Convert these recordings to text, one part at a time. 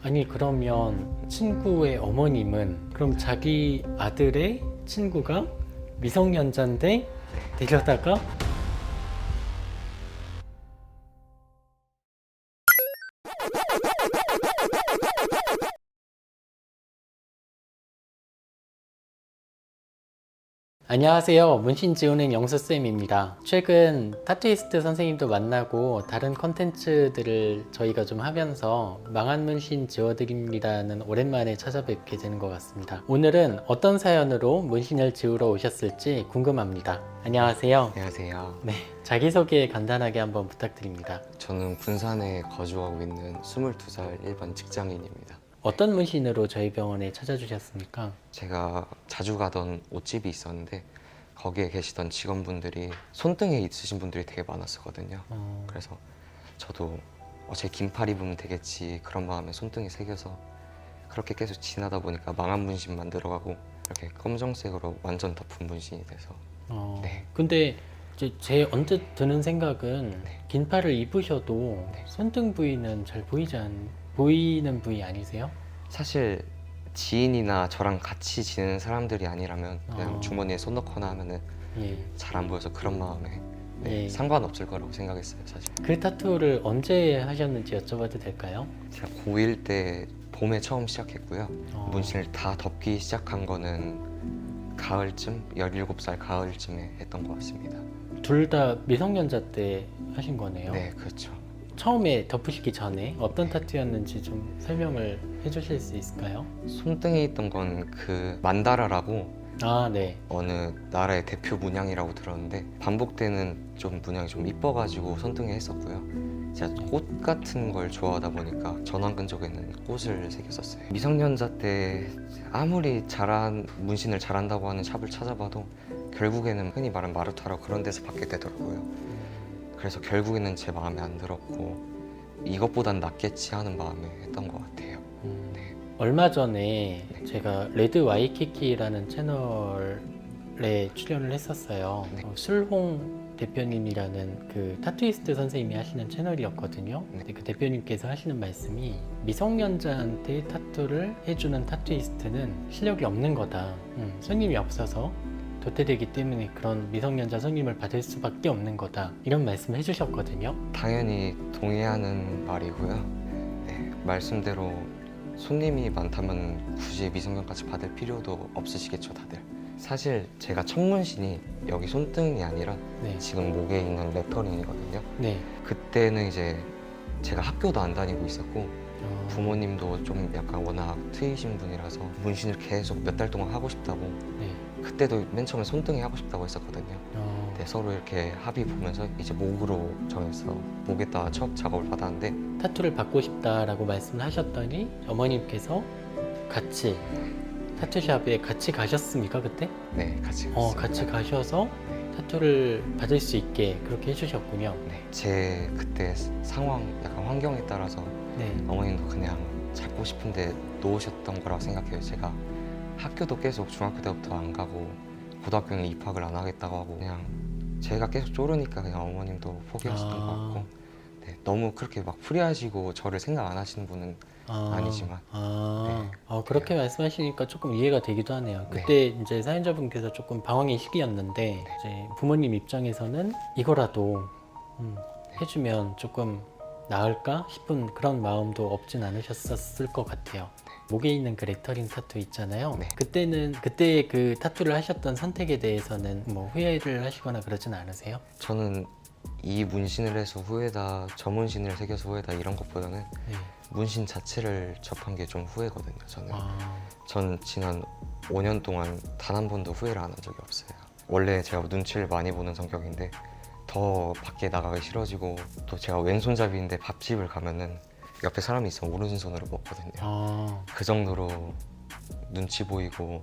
아니 그러면 친구의 어머님은 그럼 자기 아들의 친구가 미성년자인데 데려다가 안녕하세요. 문신 지우는 영수쌤입니다. 최근 타투이스트 선생님도 만나고 다른 컨텐츠들을 저희가 좀 하면서 망한 문신 지워드립니다는 오랜만에 찾아뵙게 되는 것 같습니다. 오늘은 어떤 사연으로 문신을 지우러 오셨을지 궁금합니다. 안녕하세요. 안녕하세요. 네, 자기소개 간단하게 한번 부탁드립니다. 저는 군산에 거주하고 있는 22살 일반 직장인입니다. 어떤 문신으로 저희 병원에 찾아주셨습니까? 제가 자주 가던 옷집이 있었는데 거기에 계시던 직원분들이 손등에 있으신 분들이 되게 많았었거든요. 그래서 저도 제 긴팔 입으면 되겠지 그런 마음에 손등에 새겨서 그렇게 계속 지나다 보니까 망한 문신 만들어가고 이렇게 검정색으로 완전 덮은 문신이 돼서 네. 근데 이제 제 언뜻 드는 생각은 네. 긴팔을 입으셔도 네. 손등 부위는 잘 보이는 부위 아니세요? 사실 지인이나 저랑 같이 지내는 사람들이 아니라면 그냥 어. 주머니에 손 넣거나 하면은 예. 잘 안 보여서 그런 마음에 예. 상관없을 거라고 생각했어요. 사실 그 타투를 언제 하셨는지 여쭤봐도 될까요? 제가 고1 때 봄에 처음 시작했고요. 문신을 다 덮기 시작한 거는 가을쯤, 17살 가을쯤에 했던 것 같습니다. 둘 다 미성년자 때 하신 거네요. 네, 그렇죠. 처음에 덮으시기 전에 어떤 타투였는지 좀 설명을 해주실 수 있을까요? 손등에 있던 건 그 만다라라고 아, 네. 어느 나라의 대표 문양이라고 들었는데 반복되는 좀 문양이 좀 이뻐가지고 손등에 했었고요. 제가 꽃 같은 걸 좋아하다 보니까 전완근 쪽에는 꽃을 새겼었어요. 미성년자 때 아무리 문신을 잘한다고 하는 샵을 찾아봐도 결국에는 흔히 말하는 마루타로 그런 데서 받게 되더라고요. 그래서 결국에는 제 마음에 안 들었고 이것보단 낫겠지 하는 마음에 했던 것 같아요. 네. 얼마 전에 제가 레드 와이키키라는 채널에 출연을 했었어요. 네. 술홍 대표님이라는 그 타투이스트 선생님이 하시는 채널이었거든요. 근데 그 대표님께서 하시는 말씀이 미성년자한테 타투를 해주는 타투이스트는 실력이 없는 거다. 손님이 없어서 도태되기 때문에 그런 미성년자 손님을 받을 수밖에 없는 거다. 이런 말씀을 해주셨거든요. 당연히 동의하는 말이고요. 네, 말씀대로 손님이 많다면 굳이 미성년까지 받을 필요도 없으시겠죠, 다들. 사실 제가 첫 문신이 여기 손등이 아니라 네. 지금 목에 있는 레터링이거든요. 네. 그때는 이제 제가 학교도 안 다니고 있었고 부모님도 좀 약간 워낙 트이신 분이라서 문신을 계속 몇 달 동안 하고 싶다고 네. 그때도 맨 처음에 손등에 하고 싶다고 했었거든요. 네, 서로 이렇게 합의 보면서 이제 목으로 정해서 목에다 첫 작업을 받았는데 타투를 받고 싶다라고 말씀을 하셨더니 어머님께서 같이 타투샵에 같이 가셨습니까 그때? 네, 같이 갔습니다. 같이 가셔서 타투를 받을 수 있게 그렇게 해주셨군요. 네, 제 그때 상황, 약간 환경에 따라서 네. 어머님도 그냥 잡고 싶은데 놓으셨던 거라고 생각해요. 제가 학교도 계속 중학교 때부터 안 가고 고등학교는 입학을 안 하겠다고 하고 그냥 제가 계속 쪼르니까 그냥 어머님도 포기하셨던 것 같고 네, 너무 그렇게 막 프리하시고 저를 생각 안 하시는 분은 아니지만 그렇게 말씀하시니까 조금 이해가 되기도 하네요. 그때 이제 사연자분께서 조금 방황의 시기였는데 이제 부모님 입장에서는 이거라도 해주면 조금 나을까 싶은 그런 마음도 없진 않으셨을 것 같아요. 목에 있는 그 레터링 타투 있잖아요. 네. 그때 그 타투를 하셨던 선택에 대해서는 뭐 후회를 하시거나 그러진 않으세요? 저는 이 문신을 해서 후회다, 저 문신을 새겨서 후회다 이런 것보다는 네. 문신 자체를 접한 게 좀 후회거든요. 저는 지난 5년 동안 단 한 번도 후회를 안 한 적이 없어요. 원래 제가 눈치를 많이 보는 성격인데 더 밖에 나가기 싫어지고 또 제가 왼손잡이인데 밥집을 가면은 옆에 사람이 있으면 오른손으로 먹거든요. 그 정도로 눈치 보이고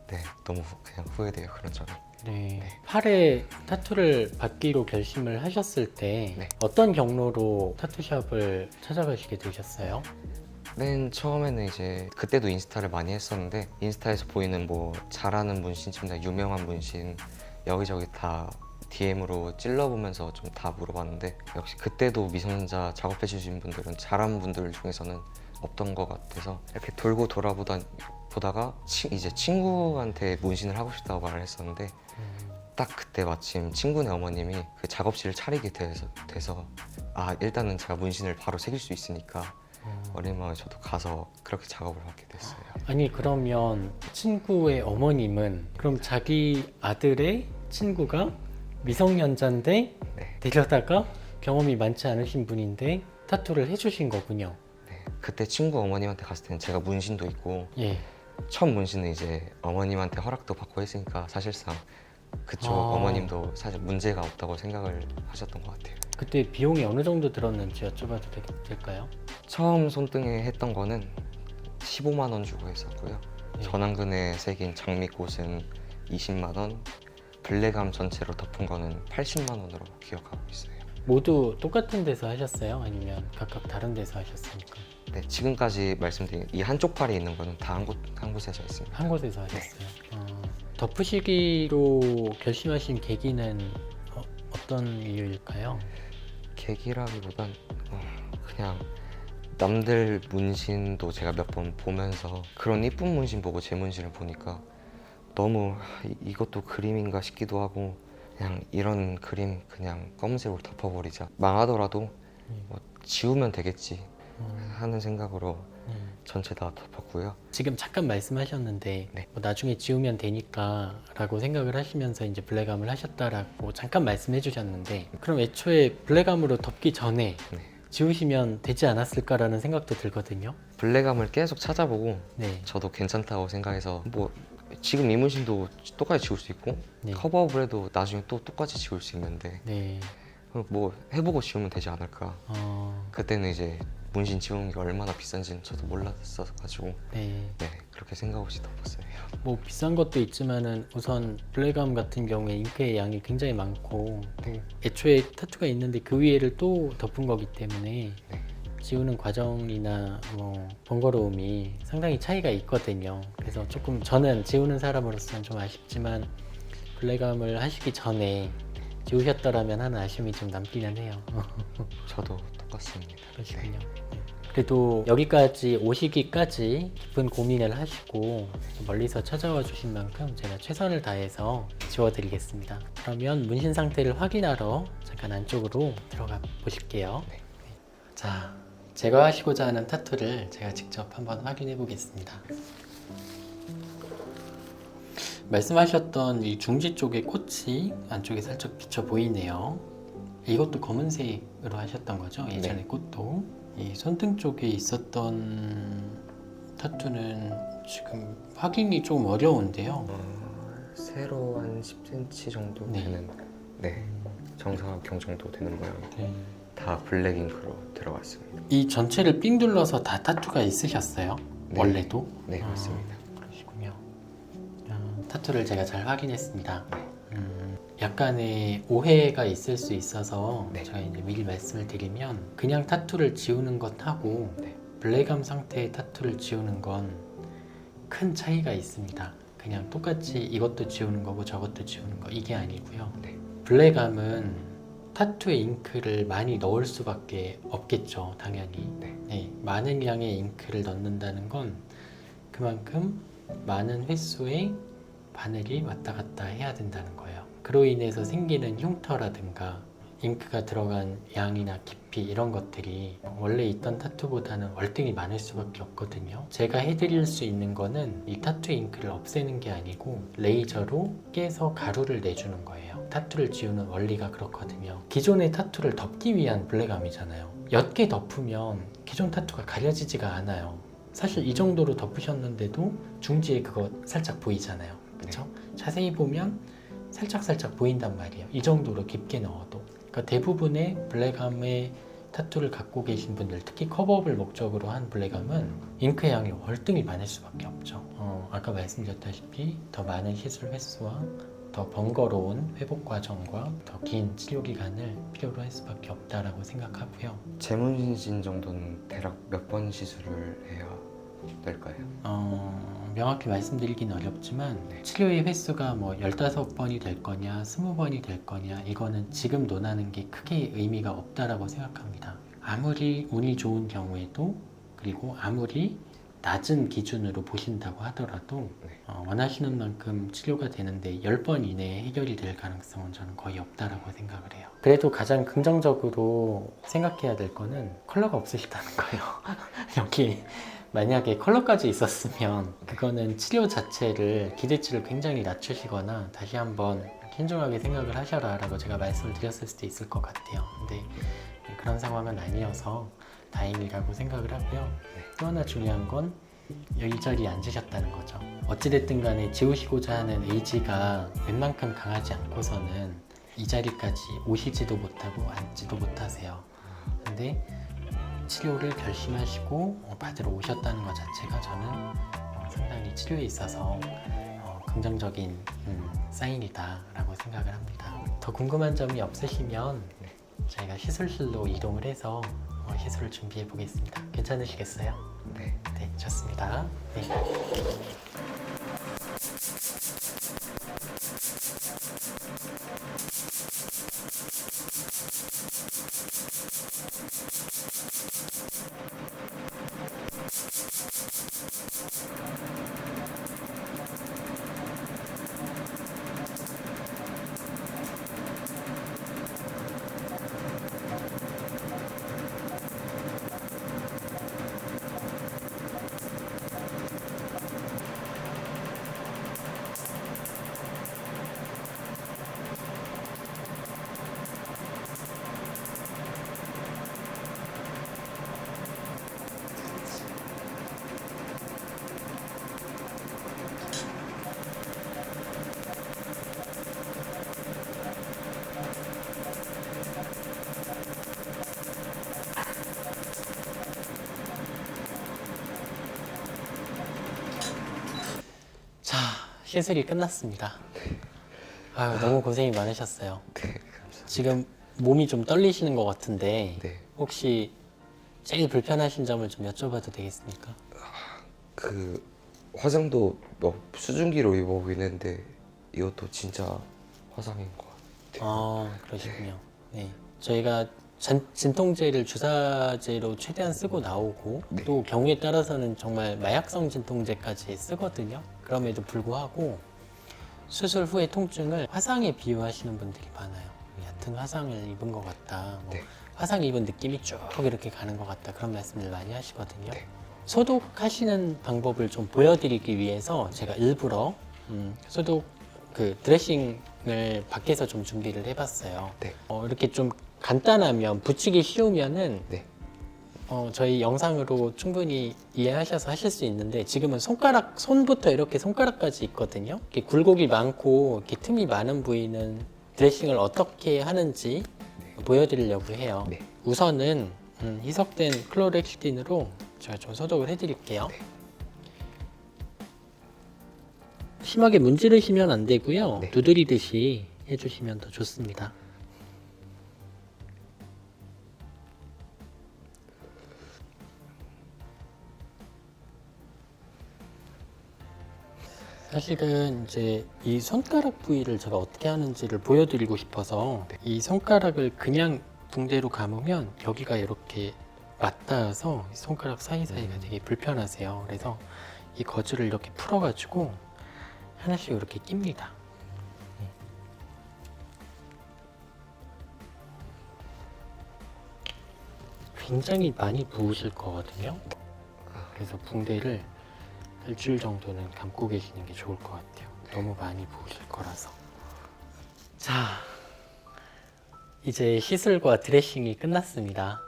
네, 너무 그냥 후회돼요, 그런 점이. 네. 팔에 타투를 받기로 결심을 하셨을 때 네. 어떤 경로로 타투샵을 찾아가시게 되셨어요? 맨 처음에는 이제 그때도 인스타를 많이 했었는데 인스타에서 보이는 뭐 잘하는 문신집이나 유명한 문신 여기저기 다 DM으로 찔러보면서 좀 다 물어봤는데 역시 그때도 미성년자 작업해 주신 분들은 잘하는 분들 중에서는 없던 것 같아서 이렇게 돌고 보다가 이제 친구한테 문신을 하고 싶다고 말을 했었는데 딱 그때 마침 친구네 어머님이 그 작업실을 차리게 돼서 아 일단은 제가 문신을 바로 새길 수 있으니까 어린 마음에 저도 가서 그렇게 작업을 하게 됐어요. 아니 그러면 친구의 어머님은 그럼 자기 아들의 친구가 미성년자인데 네. 데려다가 경험이 많지 않으신 분인데 타투를 해주신 거군요. 네. 그때 친구 어머님한테 갔을 때는 제가 문신도 있고 예. 첫 문신은 이제 어머님한테 허락도 받고 했으니까 사실상 그쪽 어머님도 사실 문제가 없다고 생각을 하셨던 것 같아요. 그때 비용이 어느 정도 들었는지 여쭤봐도 될까요? 처음 손등에 했던 거는 15만 원 주고 했었고요. 예. 전완근에 새긴 장미꽃은 20만 원, 블랙암 전체로 덮은 거는 80만 원으로 기억하고 있어요. 모두 똑같은 데서 하셨어요? 아니면 각각 다른 데서 하셨습니까? 네, 지금까지 말씀드린 이 한쪽 팔에 있는 거는 다 한 곳에서 했습니다. 한 곳에서 하셨어요. 덮으시기로 결심하신 계기는 어떤 이유일까요? 계기라기보단 그냥 남들 문신도 제가 몇 번 보면서 그런 이쁜 문신 보고 제 문신을 보니까 너무 이것도 그림인가 싶기도 하고 그냥 이런 그림 그냥 검은색으로 덮어버리자 망하더라도 뭐 지우면 되겠지 하는 생각으로 전체 다 덮었고요. 지금 잠깐 말씀하셨는데 네. 뭐 나중에 지우면 되니까 라고 생각을 하시면서 이제 블랙암을 하셨다라고 잠깐 말씀해 주셨는데 그럼 애초에 블랙암으로 덮기 전에 네. 지우시면 되지 않았을까라는 생각도 들거든요. 블랙암을 계속 찾아보고 네. 저도 괜찮다고 생각해서 뭐 지금 이 문신도 똑같이 지울 수 있고 네. 커버업을 해도 나중에 또 똑같이 지울 수 있는데 네. 뭐 해보고 지우면 되지 않을까. 그때는 이제 문신 지우는 게 얼마나 비싼지는 저도 몰랐어가지고 네. 네 그렇게 생각 없이 덮었어요. 뭐 비싼 것도 있지만은 우선 블랙암 같은 경우에 잉크의 양이 굉장히 많고 또 애초에 타투가 있는데 그 위에를 또 덮은 거기 때문에 네. 지우는 과정이나 뭐 번거로움이 상당히 차이가 있거든요. 그래서 조금 저는 지우는 사람으로서는 좀 아쉽지만 블랙암을 하시기 전에 지우셨더라면 하는 아쉬움이 좀 남기는 해요. 저도 똑같습니다. 그러시군요. 네. 그래도 여기까지 오시기까지 깊은 고민을 하시고 멀리서 찾아와 주신 만큼 제가 최선을 다해서 지워드리겠습니다. 그러면 문신 상태를 확인하러 잠깐 안쪽으로 들어가 보실게요. 네. 자, 제거하시고자 하는 타투를 제가 직접 한번 확인해 보겠습니다. 말씀하셨던 이 중지 쪽의 꽃이 안쪽에 살짝 비쳐 보이네요. 이것도 검은색으로 하셨던 거죠? 예전에 네. 꽃도. 이 손등 쪽에 있었던 타투는 지금 확인이 조금 어려운데요. 세로 한 10cm 정도 네. 되는 정사각형 정도 되는 모양. 네. 다 블랙 잉크로 들어갔습니다. 이 전체를 삥 둘러서 다 타투가 있으셨어요? 네. 원래도? 네 맞습니다. 그러시군요. 타투를 제가 잘 확인했습니다. 네. 약간의 오해가 있을 수 있어서 네. 제가 이제 미리 말씀을 드리면 그냥 타투를 지우는 것하고 네. 블랙암 상태의 타투를 지우는 건 큰 차이가 있습니다. 그냥 똑같이 이것도 지우는 거고 저것도 지우는 거 이게 아니고요. 네. 블랙암은 타투에 잉크를 많이 넣을 수밖에 없겠죠, 당연히. 네. 많은 양의 잉크를 넣는다는 건 그만큼 많은 횟수의 바늘이 왔다 갔다 해야 된다는 거예요. 그로 인해서 생기는 흉터라든가 잉크가 들어간 양이나 깊이 이런 것들이 원래 있던 타투보다는 월등히 많을 수밖에 없거든요. 제가 해드릴 수 있는 거는 이 타투 잉크를 없애는 게 아니고 레이저로 깨서 가루를 내주는 거예요. 타투를 지우는 원리가 그렇거든요. 기존의 타투를 덮기 위한 블랙암이잖아요. 옅게 덮으면 기존 타투가 가려지지가 않아요. 사실 이 정도로 덮으셨는데도 중지에 그거 살짝 보이잖아요. 그렇죠? 자세히 보면 살짝 보인단 말이에요. 이 정도로 깊게 넣어도. 그러니까 대부분의 블랙암의 타투를 갖고 계신 분들, 특히 커버업을 목적으로 한 블랙암은 잉크의 양이 월등히 많을 수밖에 없죠. 아까 말씀드렸다시피 더 많은 시술 횟수와 더 번거로운 회복 과정과 더 긴 치료 기간을 필요로 할 수밖에 없다라고 생각하고요. 재문신 정도는 대략 몇 번 시술을 해야 될까요? 명확히 말씀드리긴 어렵지만 네. 치료의 횟수가 뭐 15번이 될 거냐 20번이 될 거냐 이거는 지금 논하는 게 크게 의미가 없다라고 생각합니다. 아무리 운이 좋은 경우에도 그리고 아무리 낮은 기준으로 보신다고 하더라도 원하시는 만큼 치료가 되는데 10번 이내에 해결이 될 가능성은 저는 거의 없다라고 생각을 해요. 그래도 가장 긍정적으로 생각해야 될 거는 컬러가 없으시다는 거예요. 여기 만약에 컬러까지 있었으면 그거는 치료 자체를 기대치를 굉장히 낮추시거나 다시 한번 신중하게 생각을 하셔라 라고 제가 말씀을 드렸을 수도 있을 것 같아요. 근데 그런 상황은 아니어서 다행이라고 생각을 하고요. 또 하나 중요한 건 이 자리에 앉으셨다는 거죠. 어찌됐든 간에 지우시고자 하는 의지가 웬만큼 강하지 않고서는 이 자리까지 오시지도 못하고 앉지도 못하세요. 근데 치료를 결심하시고 받으러 오셨다는 것 자체가 저는 상당히 치료에 있어서 긍정적인 사인이다라고 생각을 합니다. 더 궁금한 점이 없으시면 저희가 시술실로 이동을 해서 시술을 준비해 보겠습니다. 괜찮으시겠어요? 네. 네, 좋습니다. 네. 자, 시술이 끝났습니다. 아유, 너무 고생이 많으셨어요. 네, 감사합니다. 지금 몸이 좀 떨리시는 것 같은데 네. 혹시 제일 불편하신 점을 좀 여쭤봐도 되겠습니까? 그 화장도 뭐 수증기로 입어보긴 했는데 이것도 진짜 화상인 것 같아요. 아, 그러시군요. 네. 저희가 진통제를 주사제로 최대한 쓰고 나오고 네. 또 경우에 따라서는 정말 마약성 진통제까지 쓰거든요. 그럼에도 불구하고 수술 후의 통증을 화상에 비유하시는 분들이 많아요. 얕은 화상을 입은 것 같다. 뭐 네. 화상 입은 느낌이 쭉 이렇게 가는 것 같다. 그런 말씀을 많이 하시거든요. 네. 소독하시는 방법을 좀 보여드리기 위해서 제가 일부러 소독 드레싱을 밖에서 좀 준비를 해봤어요. 네. 이렇게 좀 간단하면 붙이기 쉬우면은 네. 저희 영상으로 충분히 이해하셔서 하실 수 있는데 지금은 손부터 이렇게 손가락까지 있거든요. 이렇게 굴곡이 많고 이렇게 틈이 많은 부위는 드레싱을 어떻게 하는지 보여드리려고 해요. 네. 우선은 희석된 클로렉시딘으로 제가 좀 소독을 해드릴게요. 네. 심하게 문지르시면 안 되고요. 네. 두드리듯이 해주시면 더 좋습니다. 사실은 이제 이 손가락 부위를 제가 어떻게 하는지를 보여드리고 싶어서 이 손가락을 그냥 붕대로 감으면 여기가 이렇게 맞닿아서 손가락 사이사이가 되게 불편하세요. 그래서 이 거즈를 이렇게 풀어가지고 하나씩 이렇게 낍니다. 굉장히 많이 부으실 거거든요. 그래서 붕대를 일주일 정도는 감고 계시는 게 좋을 것 같아요. 너무 많이 부으실 거라서. 자, 이제 시술과 드레싱이 끝났습니다.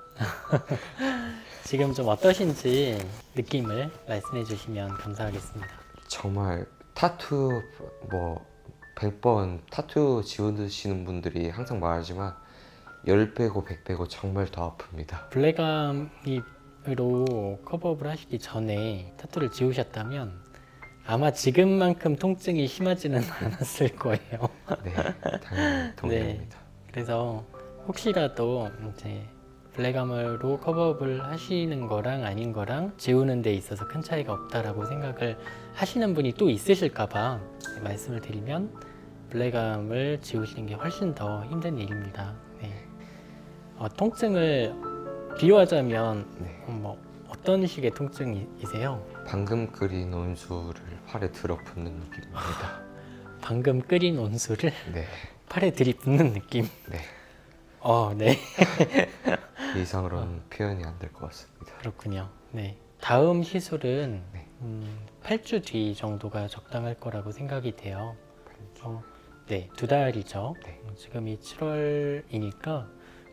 지금 좀 어떠신지 느낌을 말씀해 주시면 감사하겠습니다. 정말 타투 뭐 100번 타투 지우시는 분들이 항상 말하지만 10배고 100배고 정말 더 아픕니다. 블랙암으로 커버업을 하시기 전에 타투를 지우셨다면 아마 지금만큼 통증이 심하지는 않았을 거예요. 네, 당연히 동의합니다. 그래서 혹시라도 이제 블랙암으로 커버업을 하시는 거랑 아닌 거랑 지우는 데 있어서 큰 차이가 없다라고 생각을 하시는 분이 또 있으실까봐 말씀을 드리면 블랙암을 지우시는 게 훨씬 더 힘든 일입니다. 네. 통증을 비유하자면 네. 어떤 식의 통증이세요? 방금 끓인 온수를 팔에 들어붙는 느낌입니다. 방금 끓인 온수를 네, 팔에 들이붓는 느낌? 네. 네. 이 이상으로는 표현이 안 될 것 같습니다. 그렇군요. 네. 다음 시술은 네. 8주 뒤 정도가 적당할 거라고 생각이 돼요. 네, 2달이죠. 네. 지금이 7월이니까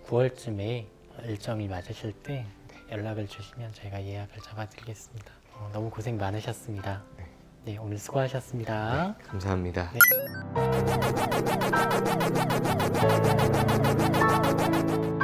9월쯤에 일정이 맞으실 때 연락을 주시면 저희가 예약을 잡아드리겠습니다. 너무 고생 많으셨습니다. 네. 네, 오늘 수고하셨습니다. 감사합니다. 네.